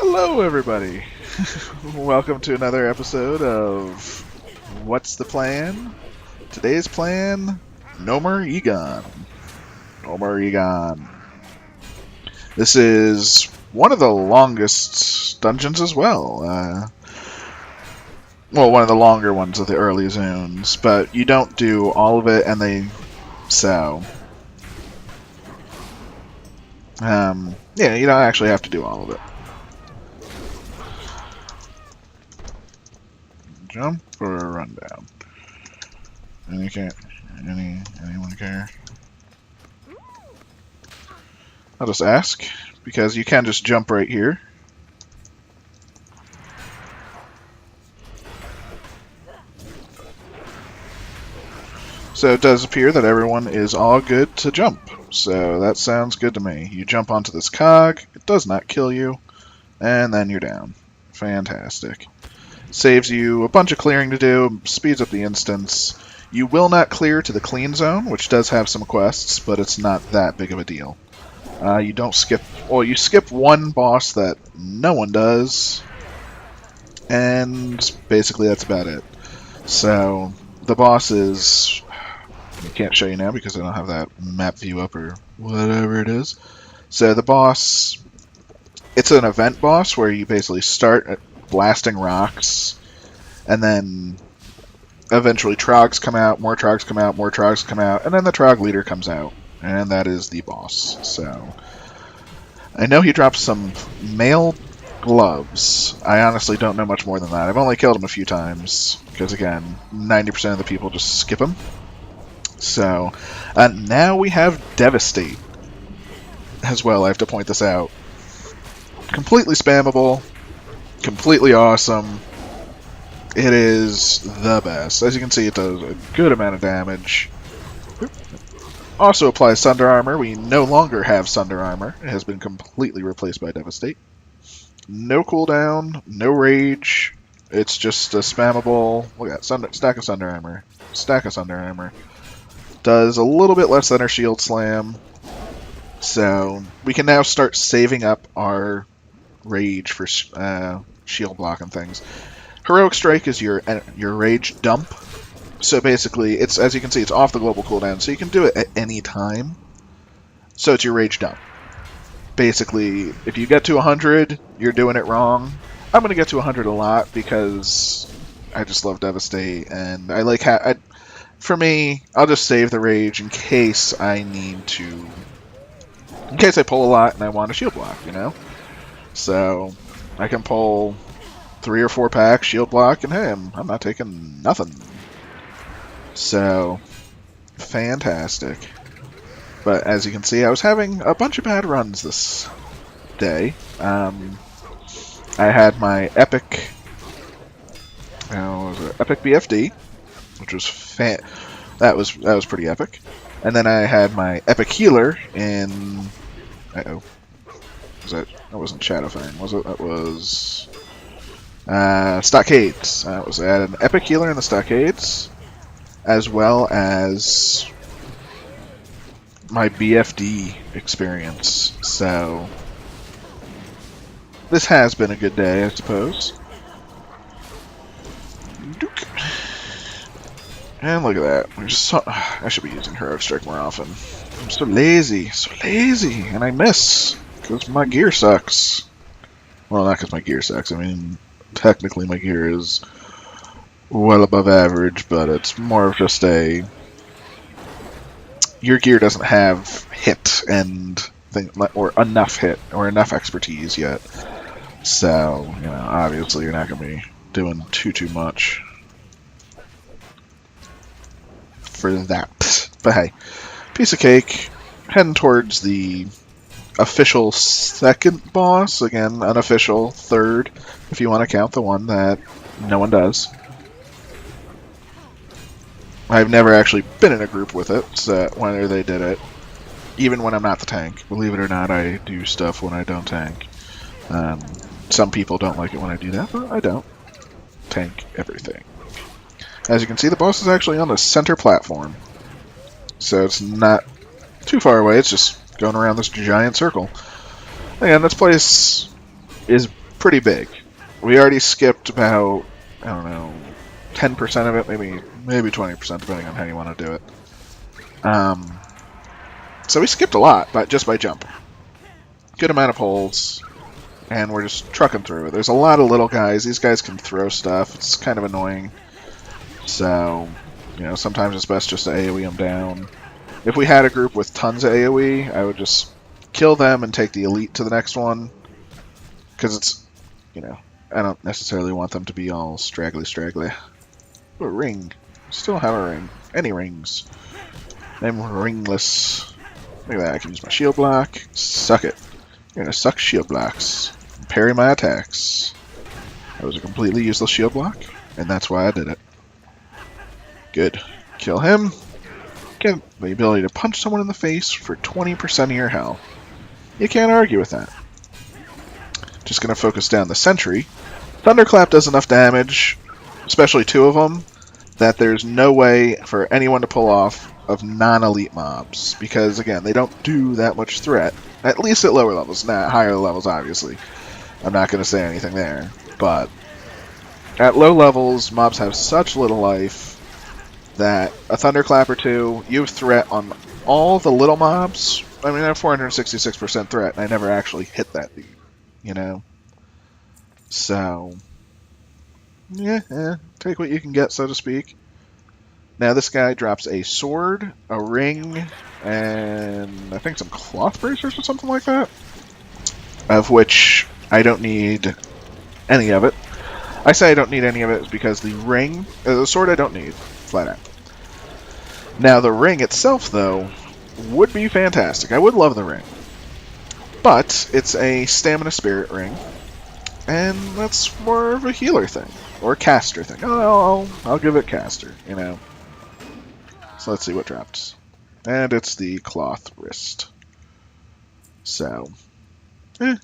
Hello, everybody. Welcome to another episode of What's the Plan? Today's plan, Gnomeregan. Gnomeregan. This is one of the longest dungeons as well. Well, one of the longer ones of the early zones, but you don't do all of it, and yeah, you don't actually have to do all of it. Jump or a rundown? Anyone care? I'll just ask, because you can just jump right here. So it does appear that everyone is all good to jump. So that sounds good to me. You jump onto this cog, it does not kill you, and then you're down. Fantastic. Saves you a bunch of clearing to do, speeds up the instance. You will not clear to the clean zone, which does have some quests, but it's not that big of a deal. You don't skip... Well, you skip one boss that no one does, and basically that's about it. So, the boss is... I can't show you now because I don't have that map view up or whatever it is. So the boss... It's an event boss where you basically start blasting rocks, and then eventually troggs come out, more troggs come out, more troggs come out, and then the trogg leader comes out, and that is the boss. So I know he drops some mail gloves. I honestly don't know much more than that. I've only killed him a few times, because again, 90% of the people just skip him. So now we have Devastate as well. I have to point this out. Completely spammable, completely awesome. It is the best. As you can see, it does a good amount of damage. Also applies Sunder Armor. We no longer have Sunder Armor. It has been completely replaced by Devastate. No cooldown, no rage. It's just a spammable... Look at that, stack of Sunder Armor. Stack of Sunder Armor. Does a little bit less than our Shield Slam. So we can now start saving up our rage for shield block and things. Heroic Strike is your rage dump. So basically, it's, as you can see, it's off the global cooldown, so you can do it at any time. So it's your rage dump. Basically, if you get to 100, you're doing it wrong. I'm going to get to 100 a lot because I just love Devastate, and I like for me, I'll just save the rage in case I need to... In case I pull a lot and I want a shield block, you know? So, I can pull 3 or 4 packs, shield block, and hey, I'm not taking nothing. So, fantastic. But as you can see, I was having a bunch of bad runs this day. I had my epic... Epic BFD, which was that was pretty epic. And then I had my epic healer in... Uh-oh. That wasn't Shadowfang, was it? That was... Stockades. I had an epic healer in the Stockades, as well as my BFD experience. So, this has been a good day, I suppose. And look at that. I should be using Heroic Strike more often. I'm so lazy, and I miss because my gear sucks. Well, not because my gear sucks. I mean, technically my gear is well above average, but it's more of just a... Your gear doesn't have hit and or enough hit or enough expertise yet. So, you know, obviously you're not going to be doing too much for that. But hey, piece of cake. Heading towards the official second boss. Again, unofficial third, if you want to count the one that no one does. I've never actually been in a group with it, so whenever they did it. Even when I'm not the tank. Believe it or not, I do stuff when I don't tank. Some people don't like it when I do that, but I don't. Tank everything. As you can see, the boss is actually on the center platform. So it's not too far away, it's just going around this giant circle. Again, this place is pretty big. We already skipped about, I don't know, 10% of it, maybe 20%, depending on how you want to do it. So we skipped a lot, but just by jump. Good amount of holes, and we're just trucking through it. There's a lot of little guys. These guys can throw stuff. It's kind of annoying. So, you know, sometimes it's best just to AoE them down. If we had a group with tons of AoE, I would just kill them and take the elite to the next one. Because it's, you know, I don't necessarily want them to be all straggly. Ooh, a ring. Still have a ring. Any rings. I'm ringless. Look at that, I can use my shield block. Suck it. You're gonna suck shield blocks. Parry my attacks. That was a completely useless shield block, and that's why I did it. Good. Kill him. Get the ability to punch someone in the face for 20% of your health. You can't argue with that. Just gonna focus down the sentry. Thunderclap does enough damage, especially two of them, that there's no way for anyone to pull off of non-elite mobs, because again, they don't do that much threat, at least at lower levels. Not higher levels, obviously. I'm not going to say anything there, but at low levels, mobs have such little life that a Thunderclap or two, you have threat on all the little mobs. I mean, I have 466% threat, and I never actually hit that dude, you know? So, yeah, take what you can get, so to speak. Now this guy drops a sword, a ring, and I think some cloth bracers or something like that. Of which I don't need any of it. I say I don't need any of it because the ring, the sword I don't need, flat out. Now the ring itself, though, would be fantastic. I would love the ring. But it's a stamina spirit ring, and that's more of a healer thing, or a caster thing. I'll give it caster, you know. So let's see what drops. And it's the cloth wrist. So, Now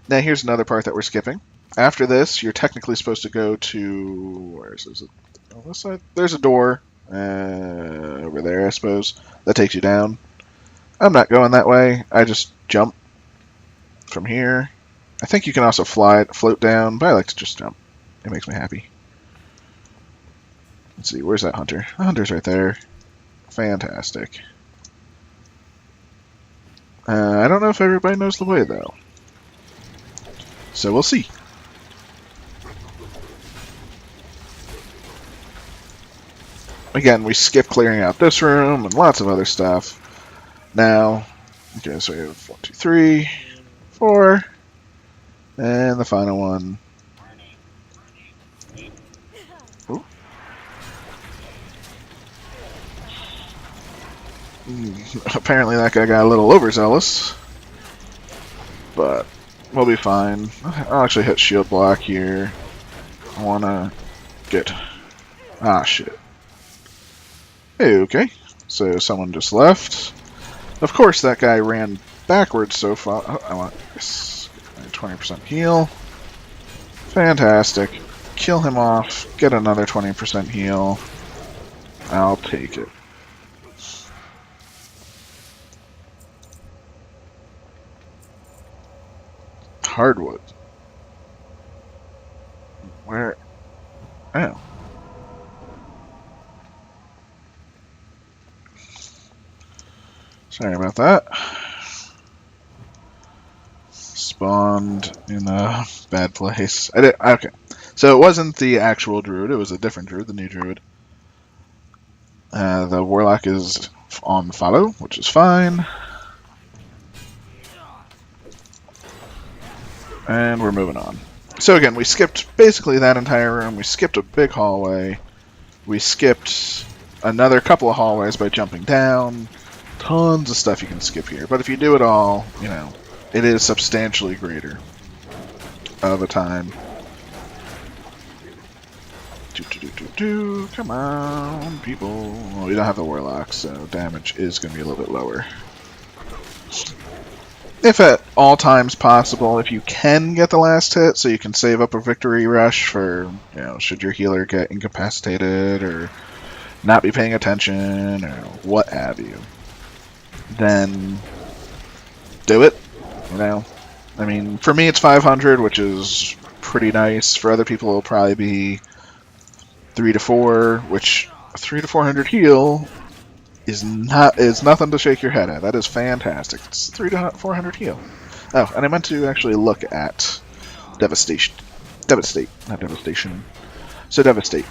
here's another part that we're skipping. After this, you're technically supposed to go to... Where is it? On this side? There's a door. Over there, I suppose. That takes you down. I'm not going that way. I just jump from here. I think you can also float down, but I like to just jump. It makes me happy. Let's see, where's that hunter? The hunter's right there. Fantastic. I don't know if everybody knows the way, though. So we'll see. Again, we skip clearing out this room and lots of other stuff. Now, okay, so we have 1, 2, 3, 4, and the final one. Ooh. Apparently that guy got a little overzealous, but we'll be fine. I'll actually hit shield block here. I wanna get... Ah, shit. Okay, so someone just left. Of course that guy ran backwards so far. Oh, I want this. 20% heal. Fantastic. Kill him off. Get another 20% heal. I'll take it. Hardwood. Where? Oh. Sorry about that. Spawned in a bad place. Okay. So it wasn't the actual druid, it was a different druid, the new druid. The warlock is on follow, which is fine. And we're moving on. So again, we skipped basically that entire room. We skipped a big hallway. We skipped another couple of hallways by jumping down. Tons of stuff you can skip here. But if you do it all, you know, it is substantially greater of a time. Come on, people. Well, we don't have the warlock, so damage is going to be a little bit lower. If at all times possible, if you can get the last hit, so you can save up a victory rush for, you know, should your healer get incapacitated or not be paying attention or what have you, then do it, you know. I mean, for me it's 500, which is pretty nice. For other people it'll probably be 3 to 4, which a 3 to 400 heal is nothing to shake your head at. That is fantastic. It's 3 to 400 heal. Oh, and I meant to actually look at Devastation. Not Devastation. So Devastate.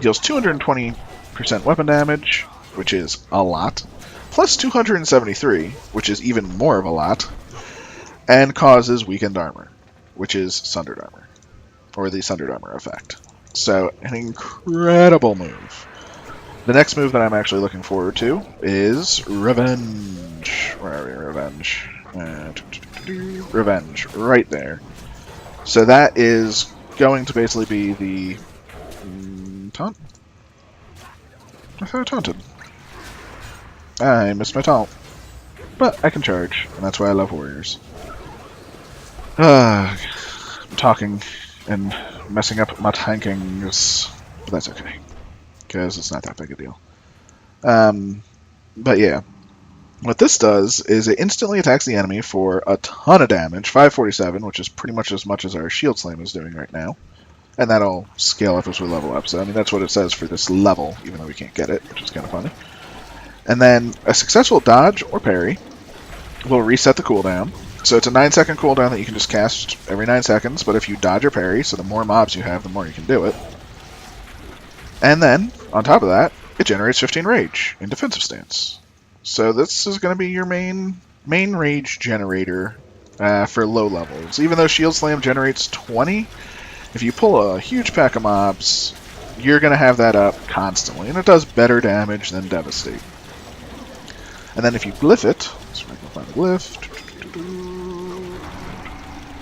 Deals 220% weapon damage, which is a lot, plus 273, which is even more of a lot, and causes weakened armor, which is sundered armor, or the sundered armor effect. So, an incredible move. The next move that I'm actually looking forward to is Revenge. Where are we? Revenge. Revenge. Right there. So that is going to basically be the... taunt? I thought I taunted. I missed my taunt. But I can charge, and that's why I love warriors. I'm talking and messing up my tankings, but that's okay, because it's not that big a deal. But yeah, what this does is it instantly attacks the enemy for a ton of damage, 547, which is pretty much as our Shield Slam is doing right now. And that'll scale up as we level up. So, I mean, that's what it says for this level, even though we can't get it, which is kind of funny. And then a successful dodge or parry will reset the cooldown. So it's a 9-second cooldown that you can just cast every 9 seconds, but if you dodge or parry, so the more mobs you have, the more you can do it. And then, on top of that, it generates 15 rage in defensive stance. So this is going to be your main rage generator for low levels. Even though Shield Slam generates 20, if you pull a huge pack of mobs, you're going to have that up constantly, and it does better damage than Devastate. And then if you glyph it, so I can find a glyph.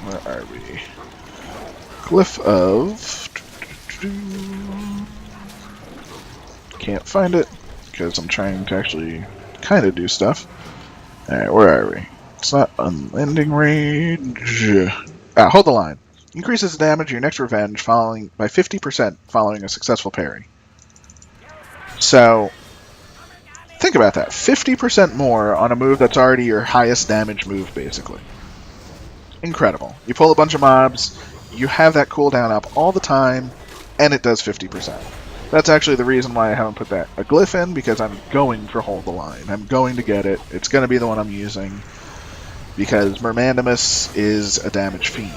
Where are we? Glyph of... Can't find it, because I'm trying to actually kind of do stuff. Alright, where are we? It's not Unending Rage. Hold the line. Increases the damage of your next revenge by 50% following a successful parry. So, think about that. 50% more on a move that's already your highest damage move, basically. Incredible. You pull a bunch of mobs, you have that cooldown up all the time, and it does 50%. That's actually the reason why I haven't put a glyph in, because I'm going for Hold the Line. I'm going to get it. It's going to be the one I'm using. Because Mermandimus is a damage fiend.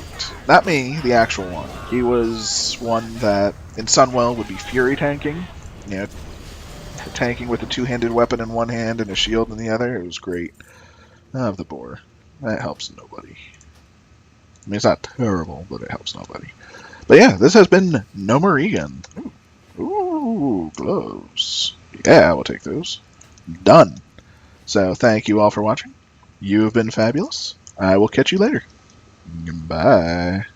Not me, the actual one. He was one that, in Sunwell, would be Fury tanking. You know, tanking with a two-handed weapon in one hand and a shield in the other. It was great. I have the boar. That helps nobody. I mean, it's not terrible, but it helps nobody. But yeah, this has been Gnomeregan. Ooh, gloves. Yeah, we'll take those. Done. So, thank you all for watching. You have been fabulous. I will catch you later. Bye.